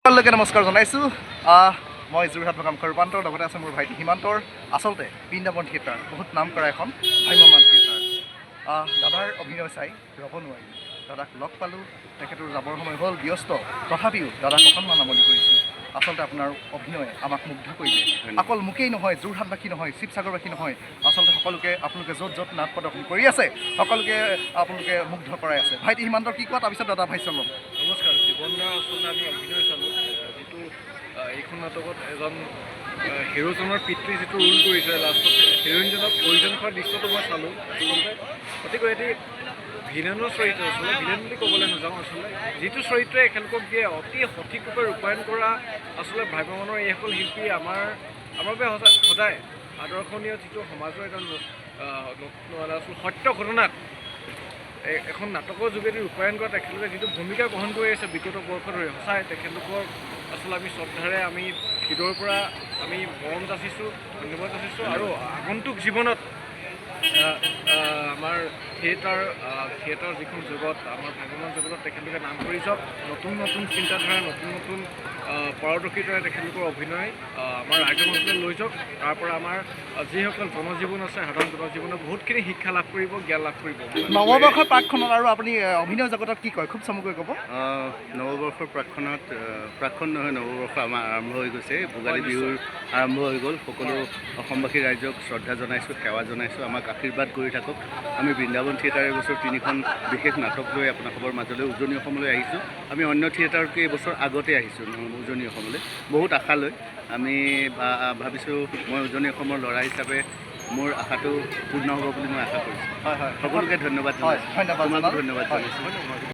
সকলোকে নমস্কাৰ জনাইছোঁ। মই যোৰহাট প্ৰকাশৰ ৰূপান্তৰ, লগতে আছে মোৰ ভাইটি হিমান্তৰ। আচলতে বৃন্দাবন থিয়েটাৰ বহুত নাম কৰা এখন ভ্ৰাম্যমান থিয়েটাৰ। দাদাৰ অভিনয় চাই ৰ'ব নোৱাৰি। দাদাক লগ পালোঁ, তেখেতৰ যাবৰ সময় হ'ল, ব্যস্ত। তথাপিও দাদাক অকণমান আমনি কৰিছোঁ। আচলতে আপোনাৰ অভিনয়ে আমাক মুগ্ধ কৰিলে। অকল মোকেই নহয়, যোৰহাটবাসী নহয়, শিৱসাগৰবাসী নহয়, আচলতে সকলোকে আপোনালোকে য'ত য'ত নাট প্ৰদৰ্শন কৰি আছে সকলোকে আপোনালোকে মুগ্ধ কৰাই আছে। ভাইটি হিমান্তৰ কি কোৱা, তাৰপিছত দাদা ভাষ্য ল'ম। নমস্কাৰ। জীৱনদাৰ আচলতে আমি অভিনয় চালোঁ, যিটো এইখন নাটকত এজন হিৰোজনৰ পিতৃ যিটো ৰোল কৰিছে, লাষ্টত হিৰোইনজনক প্ৰয়োজন হোৱাৰ দৃশ্যটো মই চালোঁ। আচলতে গতিকে এটি ভিলেনৰ চৰিত্ৰ, আচলতে ভিলেন বুলি ক'বলৈ নাযাওঁ, আচলতে যিটো চৰিত্ৰই এখেতলোকক দিয়ে অতি সঠিকৰূপে ৰূপায়ণ কৰা আচলতে ভ্ৰাম্যমানৰ এইসকল শিল্পী আমাৰ বাবে সদায় আদৰ্শনীয়, যিটো সমাজৰ এটা সত্য ঘটনাক এখন নাটকৰ যোগেদি ৰূপায়ণ কৰা তেখেতলোকে যিটো ভূমিকা গ্ৰহণ কৰি আছে বিগত বৰ্ষ ধৰি, সঁচাই তেখেতলোকক আচলতে আমি শ্ৰদ্ধাৰে আমি হৃদয়ৰ পৰা আমি মৰম যাচিছোঁ, ধন্যবাদ যাচিছোঁ। আৰু আগন্তুক জীৱনত আমাৰ থিয়েটাৰ যিখন জগত, আমাৰ ভ্ৰাম্যমান জগতত তেখেতলোকে নাম কৰি যাওক। নতুন নতুন চিন্তাধাৰা, নতুন নতুন পাৰদৰ্শিতাৰে তেখেতলোকৰ অভিনয় আমাৰ ৰাজ্য মঞ্চলৈ লৈ যাওক। তাৰ পৰা আমাৰ যিসকল জনজীৱন আছে, সাধাৰণ জনজীৱনে বহুতখিনি শিক্ষা লাভ কৰিব, জ্ঞান লাভ কৰিব। নৱবৰ্ষৰ প্ৰাকখনত আৰু আপুনি অভিনয় জগতত কি কয়, খুব চমুকৈ ক'ব। নৱবৰ্ষৰ প্ৰাকখন নহয়, নৱবৰ্ষ আমাৰ আৰম্ভ হৈ গৈছে। ভোগালী বিহুৰ আৰম্ভ হৈ গ'ল। সকলো অসমবাসী ৰাইজক শ্ৰদ্ধা জনাইছোঁ, সেৱা জনাইছোঁ। আমাক আশীৰ্বাদ কৰি থাকক। আমি বৃন্দাবন থিয়েটাৰ এইবছৰ 3খন বিশেষ নাটক লৈ আপোনালোকৰ মাজলৈ উজনি অসমলৈ আহিছোঁ। আমি অন্য থিয়েটাৰতকৈ এইবছৰ আগতে আহিছোঁ উজনি অসমলৈ, বহুত আশা লৈ। আমি ভাবিছোঁ, মই উজনি অসমৰ ল'ৰা হিচাপে মোৰ আশাটো পূৰ্ণ হ'ব বুলি মই আশা কৰিছোঁ। হয় হয়, সকলোকে ধন্যবাদ জনাইছোঁ। ধন্যবাদ ধন্যবাদ জনাইছোঁ।